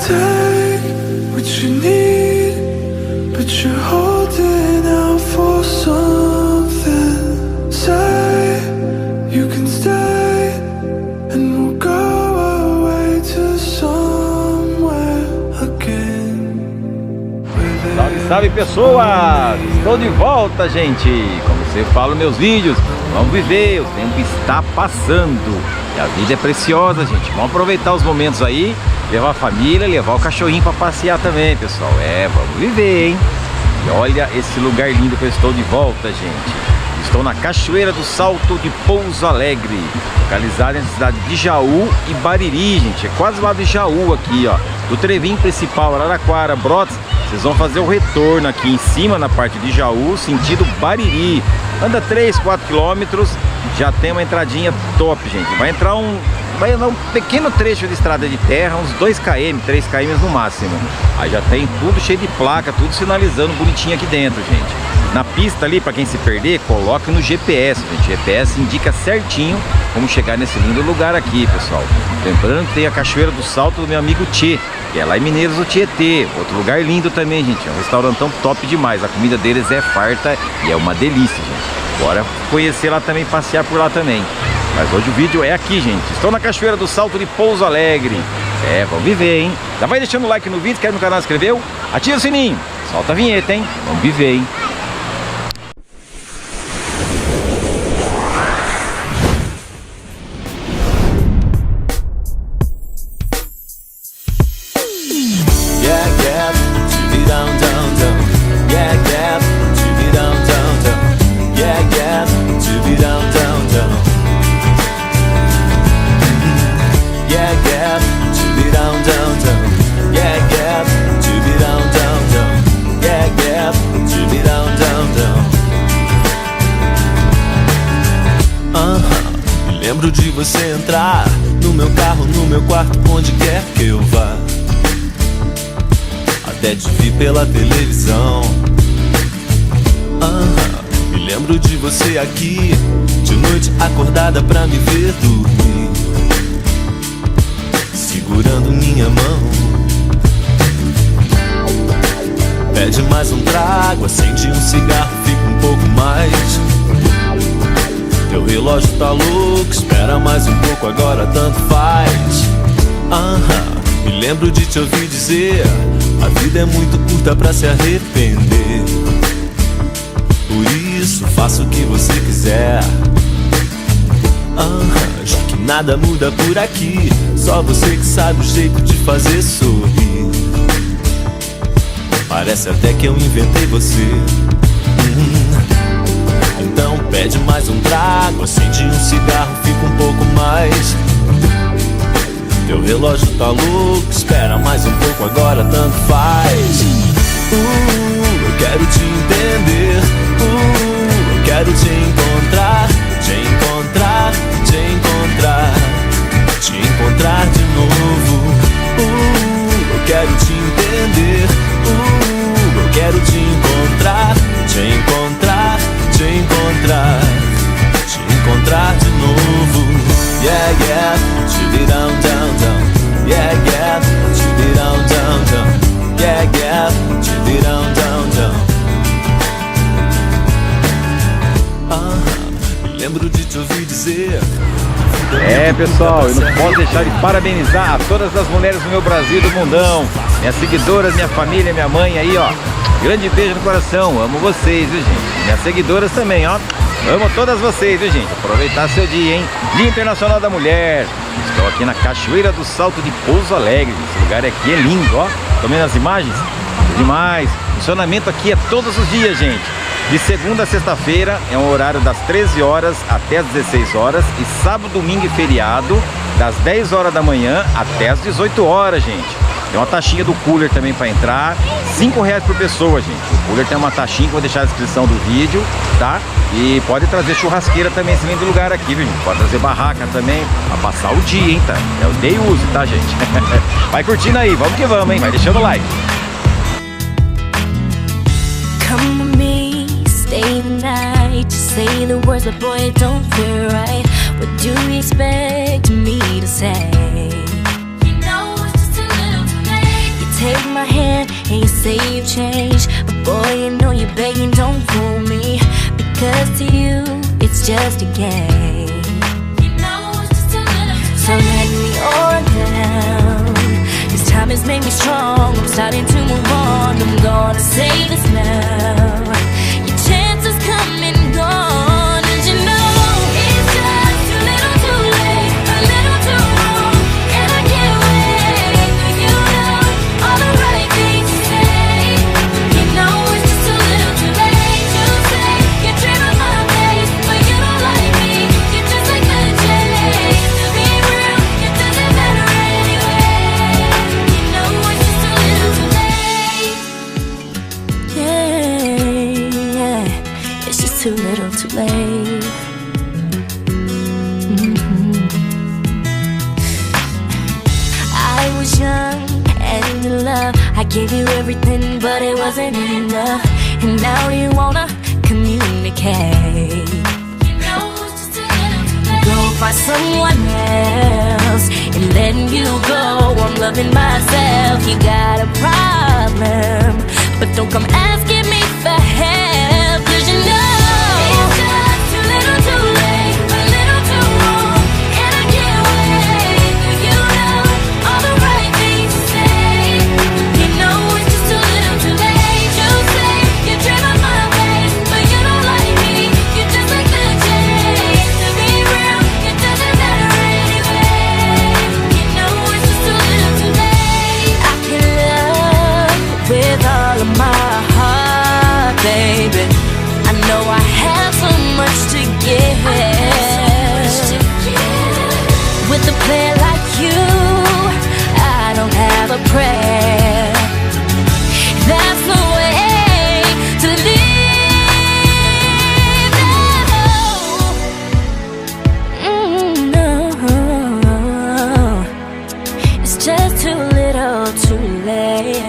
take what you need, but you're holding out for something. Say you can stay and we'll go away to somewhere again. Salve, salve pessoas! Estou de volta, gente! Como você fala nos meus vídeos, vamos viver, o tempo está passando. E a vida é preciosa, gente. Vamos aproveitar os momentos aí, levar a família, levar o cachorrinho para passear também, pessoal. Vamos viver, hein? E olha esse lugar lindo que eu estou de volta, gente. Estou na Cachoeira do Salto de Pouso Alegre, localizada entre a cidade de Jaú e Bariri, gente. É quase lá de Jaú aqui, ó. Do trevinho principal, Araraquara, Brotas. Vocês vão fazer o retorno aqui em cima, na parte de Jaú, sentido Bariri. Anda 3, 4 quilômetros, já tem uma entradinha top, gente. Vai andar um pequeno trecho de estrada de terra, uns 2 km, 3 km no máximo. Aí já tem tudo cheio de placa, tudo sinalizando bonitinho aqui dentro, gente. Na pista ali, para quem se perder, coloque no GPS, gente. O GPS indica certinho como chegar nesse lindo lugar aqui, pessoal. Lembrando que tem a Cachoeira do Salto do meu amigo Tchê, que é lá em Mineiros do Tietê. Outro lugar lindo também, gente. É um restaurantão top demais. A comida deles é farta e é uma delícia, gente. Bora conhecer lá também, passear por lá também. Mas hoje o vídeo é aqui, gente. Estou na Cachoeira do Salto de Pouso Alegre. Vamos viver, hein? Já vai deixando o like no vídeo, quer no canal, inscreveu? Ativa o sininho. Solta a vinheta, hein? Vamos viver, hein? Lembro de você entrar no meu carro, no meu quarto, onde quer que eu vá. Até te vi pela televisão. Me lembro de você aqui, de noite acordada pra me ver dormir, segurando minha mão. Pede mais um trago, acende um cigarro, fica um pouco mais. Teu relógio tá louco, espera mais um pouco, agora tanto faz. Me lembro de te ouvir dizer: a vida é muito curta pra se arrepender. Por isso faça o que você quiser. Já que nada muda por aqui, só você que sabe o jeito de fazer sorrir. Parece até que eu inventei você. Então pede mais um trago, acende um cigarro, fica um pouco mais. Teu relógio tá louco, espera mais um pouco, agora tanto faz. Eu quero te entender, eu quero te encontrar, te encontrar, te encontrar, te encontrar de novo. Eu quero te entender, eu quero te encontrar, te encontrar, te encontrar, te encontrar de novo. Yeah, yeah, to be down, down, down. Yeah, yeah, to be down, down, down. Yeah, yeah, to be down, down, down. Lembro de te ouvir dizer. Pessoal, eu não posso deixar de parabenizar a todas as mulheres do meu Brasil e do mundão, minhas seguidoras, minha família, minha mãe aí, ó. Grande beijo no coração, amo vocês, viu, gente? Minhas seguidoras também, ó. Amo todas vocês, viu, gente? Aproveitar seu dia, hein? Dia Internacional da Mulher. Estou aqui na Cachoeira do Salto de Pouso Alegre. Esse lugar aqui é lindo, ó. Estão vendo as imagens? Demais. Funcionamento aqui é todos os dias, gente. De segunda a sexta-feira é um horário das 13 horas até as 16 horas. E sábado, domingo e feriado, das 10 horas da manhã até as 18 horas, gente. Tem uma taxinha do cooler também para entrar, R$5 por pessoa, gente. O cooler tem uma taxinha que eu vou deixar na descrição do vídeo, tá? E pode trazer churrasqueira também, esse lindo lugar aqui, viu, gente? Pode trazer barraca também, pra passar o dia, hein, tá? É o day use, tá, gente? Vai curtindo aí, vamos que vamos, hein? Vai deixando o like. Come with me, stay the night. Just say the words, but boy, it don't feel right. What do you expect me to say? You know it's just a little too late. different and you say you've changed, but boy, you know you're begging, don't fool me, because to you it's just a game. You know it's just a little too late. So let me on down. This time has made me strong. I'm starting to move on. I'm gonna say this now. Your chances come and gone, and you know it's just too little too late, a little too wrong, and I can't wait for you know all the right things to say. You know it's just too little too late to say you're dreaming my face, but you don't like me. You're just like the chase. To be real, it doesn't matter anyway. You know it's just too little too late. Yeah, it's just too little too late. I was young and in love. I gave you everything, but it wasn't enough. And now you wanna communicate. You know it's just a little too late. Go find someone else and letting you go. I'm loving myself. You got a problem, but don't come asking me for help, 'cause you know it's just too little too late, a little too wrong, and I can't wait for you know all the right things to say. You know it's just too little too late. You say you're dreaming my face, but you don't like me. You're just like the chase. To be real, it doesn't matter anyway. You know it's just too little too late. I can love with all of my heart, baby. I know I have so much to give. With a player like you, I don't have a prayer. That's the way to live. No, it's just too little too late.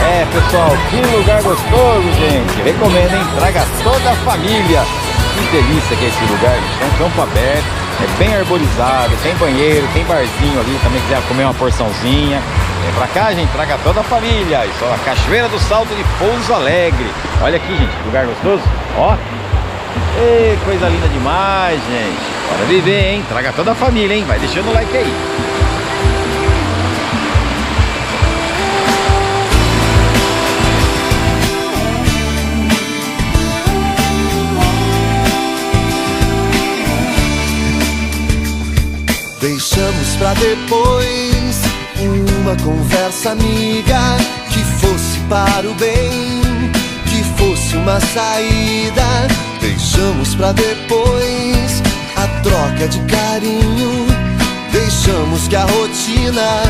É, pessoal, que lugar gostoso, gente. Recomendo, hein? Traga toda a família. Que delícia que é esse lugar, gente. É um campo aberto, é bem arborizado, tem banheiro, tem barzinho ali, também quiser comer uma porçãozinha. Vem pra cá, gente, traga toda a família. Isso é a Cachoeira do Salto de Pouso Alegre. Olha aqui, gente, que lugar gostoso. Ó. Ei, coisa linda demais, gente. Bora viver, hein? Traga toda a família, hein? Vai deixando o like aí. Deixamos pra depois uma conversa amiga que fosse para o bem, que fosse uma saída. Deixamos pra depois a troca de carinho. Deixamos que a rotina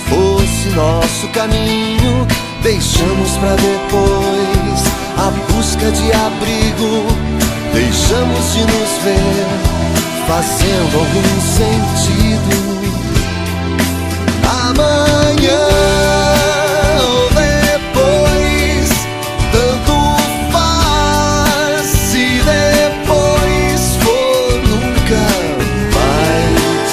fosse nosso caminho. Deixamos pra depois a busca de abrigo. Deixamos de nos ver fazendo algum sentido. Amanhã ou depois, tanto faz. Se depois for nunca mais,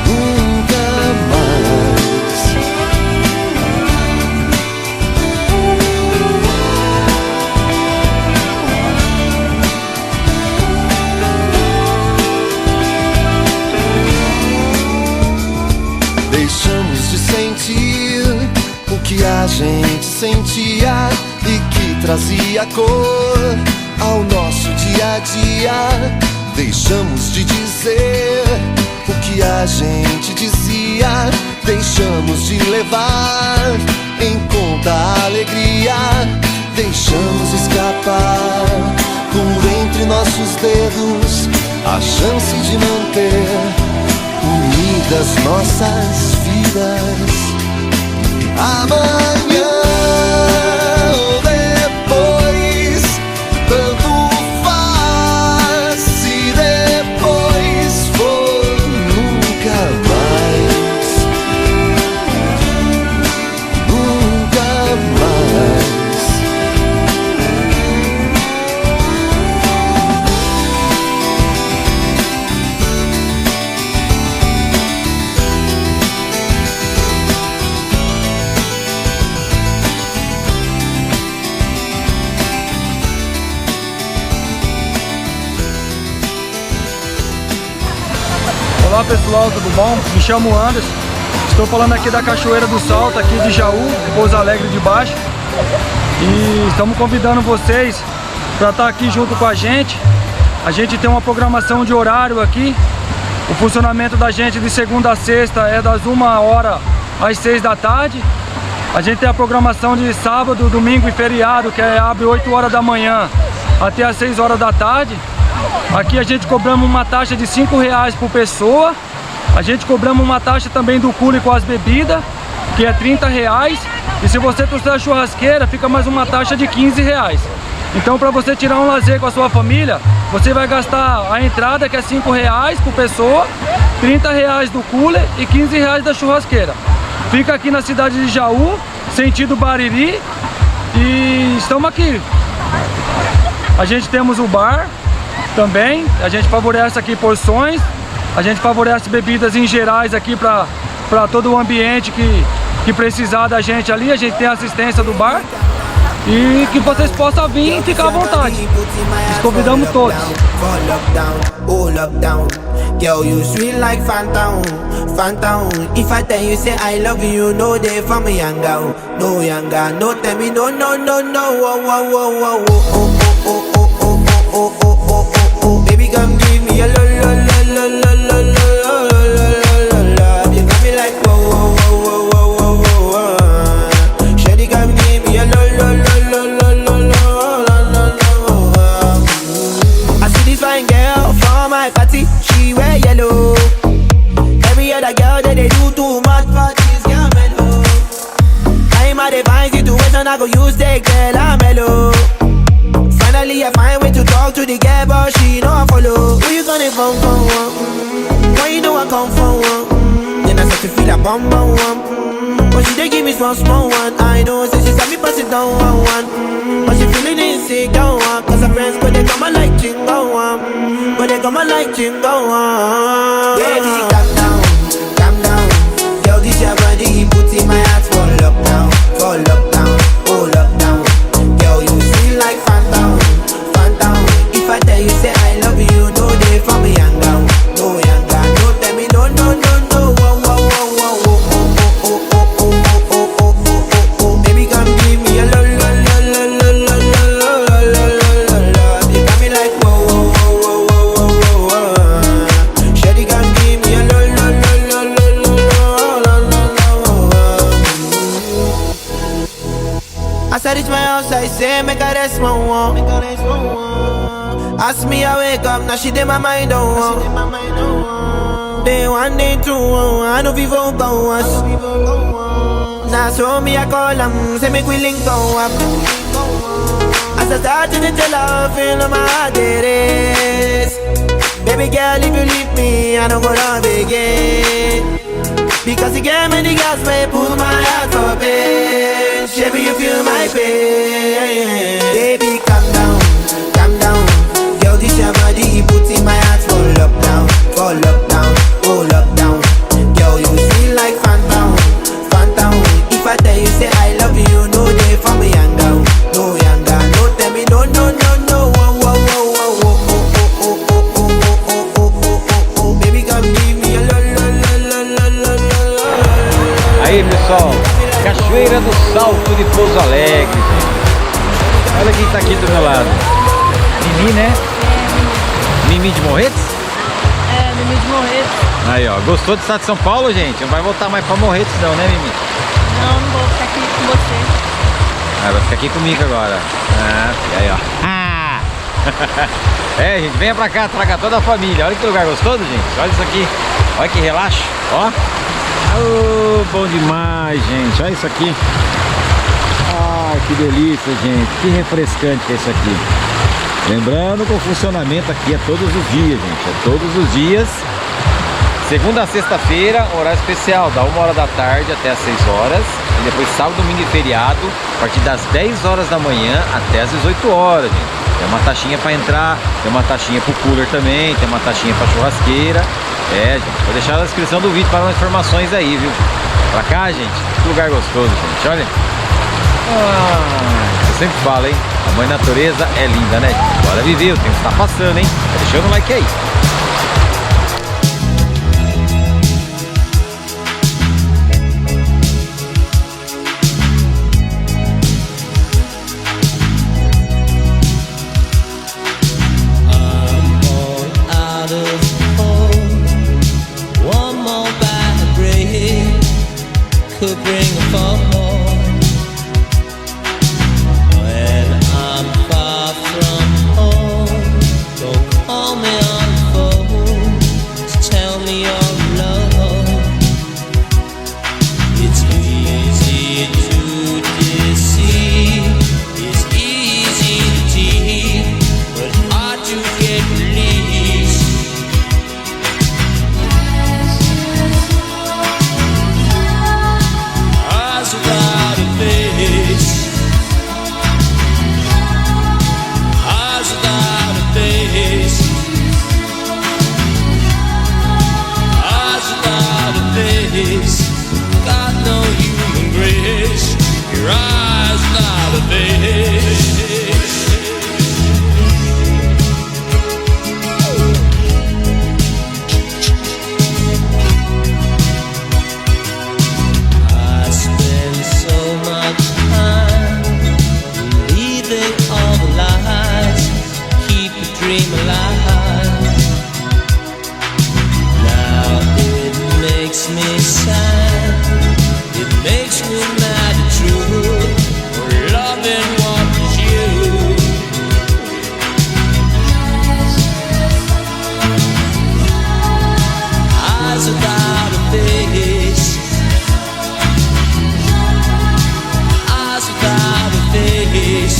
nunca mais. Deixamos de sentir o que a gente sentia e que trazia cor ao nosso dia a dia. Deixamos de dizer o que a gente dizia. Deixamos de levar em conta a alegria. Deixamos escapar por entre nossos dedos a chance de manter unidas nossas vidas. Amanhã ou depois, tanto faz. Se depois for nunca mais, nunca mais. Olá pessoal, tudo bom? Me chamo Anderson. Estou falando aqui da Cachoeira do Salto, aqui de Jaú, Pouso Alegre de Baixo. E estamos convidando vocês para estar aqui junto com a gente. A gente tem uma programação de horário aqui. O funcionamento da gente de segunda a sexta é das 1h às 6 da tarde. A gente tem a programação de sábado, domingo e feriado, que abre 8 horas da manhã até às 6 horas da tarde. Aqui a gente cobramos uma taxa de R$5 por pessoa. A gente cobramos uma taxa também do cooler com as bebidas, que é R$30. E se você trouxer a churrasqueira, fica mais uma taxa de R$15. Então, para você tirar um lazer com a sua família, você vai gastar a entrada, que é R$5 por pessoa, R$30 do cooler e R$15 da churrasqueira. Fica aqui na cidade de Jaú, sentido Bariri, e estamos aqui. A gente temos o bar também, a gente favorece aqui porções, a gente favorece bebidas em gerais aqui para todo o ambiente que precisar da gente ali. A gente tem a assistência do bar e que vocês possam vir e ficar à vontade. Convidamos todos. Girl, you sweet like phantom, phantom. If I tell you say I love you, no day for me younger, no younger, no tell me no, no, no, no. Oh, oh, oh, oh, oh, oh, oh, oh, oh, oh, oh, oh, oh, oh. Baby, come give me a lo, lo, lo, lo, lo, lo, lo, lo. You got me like whoa, whoa, whoa, whoa, whoa, whoa, whoa. Shawty, come give me a lo, lo, lo, lo, lo, lo, lo, lo. I see this fine girl for my party. She wear yellow. Every other girl that they do too much for this girl mellow. I'm at a fine situation, I go use the girl, I'm mellow. Finally I find way to talk to the girl, but she know I follow. Who you gonna phone for one? Why you know I come for one? Then I start to feel a bum bum one. But she dey give me small one. I know, so she said me pass it down one. But she feeling insecure, cause her friends go they come and like chingo one. But they come and like chingo one. Baby, calm down, calm down. Yo, this your body, put in my heart for lockdown, for lockdown, oh lockdown. Yo, you feel like phantom, phantom. If I tell you say I love you, no day for me younger, no younger, no tell me no, no, no, no. Whoa, whoa, whoa, whoa, oh, oh, oh, oh, oh, oh, oh, oh, oh, oh, oh. Baby, come give me a lo, lo, lo, lo, lo, lo, lo, lo, lo, lo. You got me like whoa, whoa, whoa, whoa, whoa, whoa. Shawty, come give me a lo, lo, lo, lo, lo, lo, lo, lo. As I reach my house, I say, make a rest, one one. Ask me, I wake up, now she did my mind on one. Day one, day two, I know people go us. Now so me, I call them, say make we link go up. As I start to tell her, feel on my heart it is. Baby girl, if you leave me, I don't go love again. Because you gave me the gas, may pull my heart for pain. Baby, you feel my pain. Baby, calm down, calm down. Girl, this your body, put in my heart for lockdown, oh lockdown. Girl, you feel like phantom, phantom. If I tell you say I love you, no day for me younger, no younger, no tell me no, no, no, no. Whoa, whoa, whoa, whoa, oh, oh, oh, oh, oh, oh, oh, oh, oh, oh. Baby, come give me a lo, lo, lo, lo, lo, lo. Aí pessoal, Cachoeira do Salto de Pouso Alegre, gente. Olha quem tá aqui do meu lado. Mimi, né? Mimi de Morretes? É, Mimi de Morretes. Aí ó, gostou do estado de São Paulo, gente? Não vai voltar mais pra Morretes não, né Mimi? Não, não vou ficar aqui com você. Ah, vai ficar aqui comigo agora. Ah, e aí ó. É, gente, venha pra cá, traga toda a família. Olha que lugar gostoso, gente. Olha isso aqui. Olha que relaxo, ó. Oh, bom demais, gente. Olha isso aqui. Ah, que delícia, gente. Que refrescante que é isso aqui. Lembrando que o funcionamento aqui é todos os dias, gente. É todos os dias. Segunda a sexta-feira, horário especial, da 1h da tarde até as 6 horas. E depois sábado, domingo e feriado, a partir das 10 horas da manhã até as 18 horas, gente. Tem uma taxinha para entrar, tem uma taxinha pro cooler também, tem uma taxinha pra churrasqueira. É, gente, vou deixar na descrição do vídeo para mais informações aí, viu? Pra cá, gente, que lugar gostoso, gente, olha. Ah, eu sempre falo, hein? A mãe natureza é linda, né, gente? Bora viver, o tempo tá passando, hein? Tá deixando o like aí. loving one is you. Eyes without a face, eyes without a face,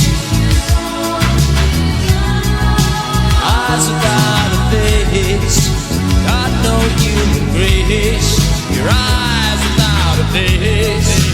eyes without a face. Got no human grace. Your eyes without a face.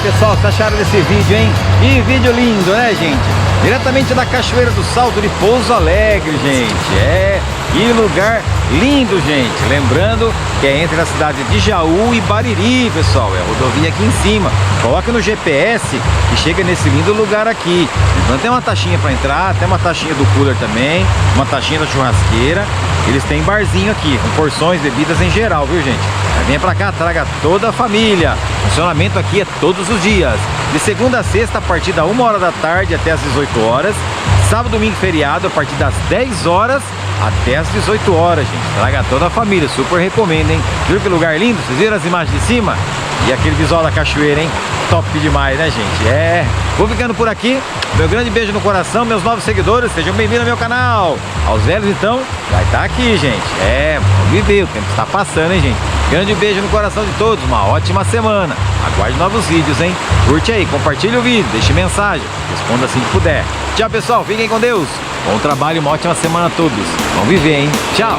Pessoal, o que acharam desse vídeo, hein? Que vídeo lindo, né, gente? Diretamente da Cachoeira do Salto de Pouso Alegre, gente. Que lugar lindo, gente. Lembrando que é entre a cidade de Jaú e Bariri, pessoal. É a rodovia aqui em cima. Coloque no GPS e chega nesse lindo lugar aqui. Então tem uma taxinha para entrar, tem uma taxinha do cooler também, uma taxinha da churrasqueira. Eles têm barzinho aqui, com porções, bebidas em geral, viu, gente? Venha pra cá, traga toda a família. O funcionamento aqui é todos os dias. De segunda a sexta, a partir da 1h da tarde até as 18 horas. Sábado, domingo, feriado, a partir das 10 horas até as 18 horas, gente. Traga toda a família, super recomendo, hein? Viu que lugar lindo? Vocês viram as imagens de cima? E aquele visual da cachoeira, hein? Top demais, né, gente? Vou ficando por aqui. Meu grande beijo no coração, meus novos seguidores, sejam bem-vindos ao meu canal. Aos velhos, então, vai estar aqui, gente. Vamos viver, o tempo está passando, hein, gente? Grande beijo no coração de todos, uma ótima semana. Aguarde novos vídeos, hein? Curte aí, compartilhe o vídeo, deixe mensagem, responda assim que puder. Tchau, pessoal, fiquem com Deus. Bom trabalho e uma ótima semana a todos. Vamos viver, hein? Tchau!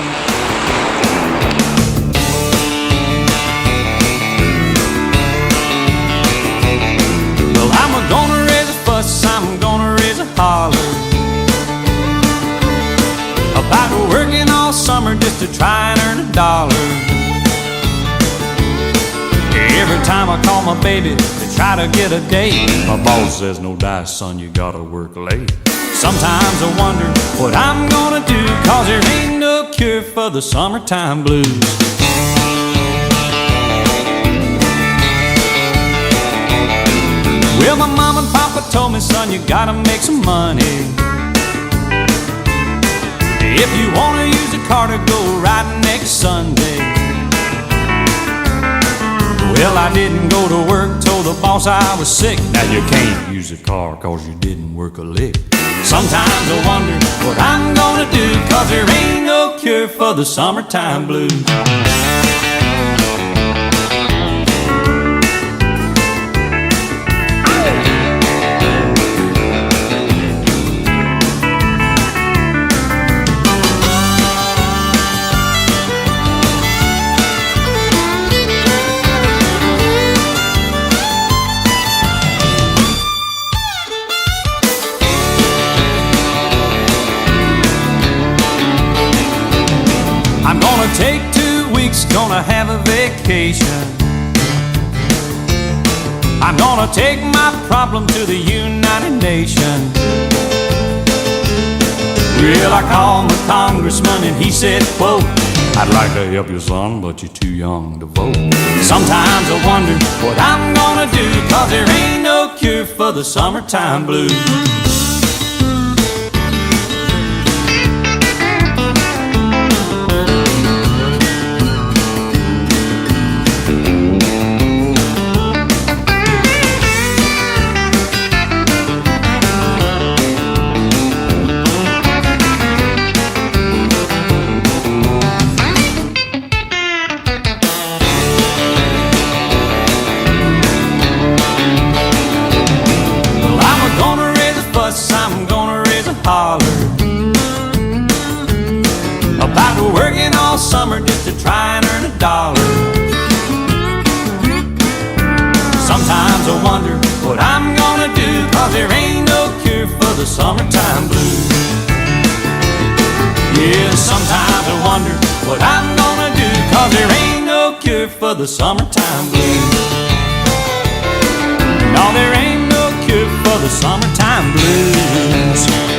I'm gonna raise a holler about working all summer just to try and earn $1. Every time I call my baby to try to get a date, my boss says, no dice, son, you gotta work late. Sometimes I wonder what I'm gonna do, 'cause there ain't no cure for the summertime blues. Well, my mom and papa told me, son, you gotta make some money if you wanna use a car to go riding next Sunday. Well, I didn't go to work, told the boss I was sick. Now you can't use a car 'cause you didn't work a lick. Sometimes I wonder what I'm gonna do, 'cause there ain't no cure for the summertime blues. I'm gonna take 2 weeks, gonna have a vacation. I'm gonna take my problem to the United Nations. Well, I called my congressman and he said, quote, I'd like to help you, son, but you're too young to vote. Sometimes I wonder what I'm gonna do, 'cause there ain't no cure for the summertime blues. summer just to try and earn a dollar. Sometimes I wonder what I'm gonna do, 'cause there ain't no cure for the summertime blues. Yeah, sometimes I wonder what I'm gonna do, 'cause there ain't no cure for the summertime blues. No, there ain't no cure for the summertime blues.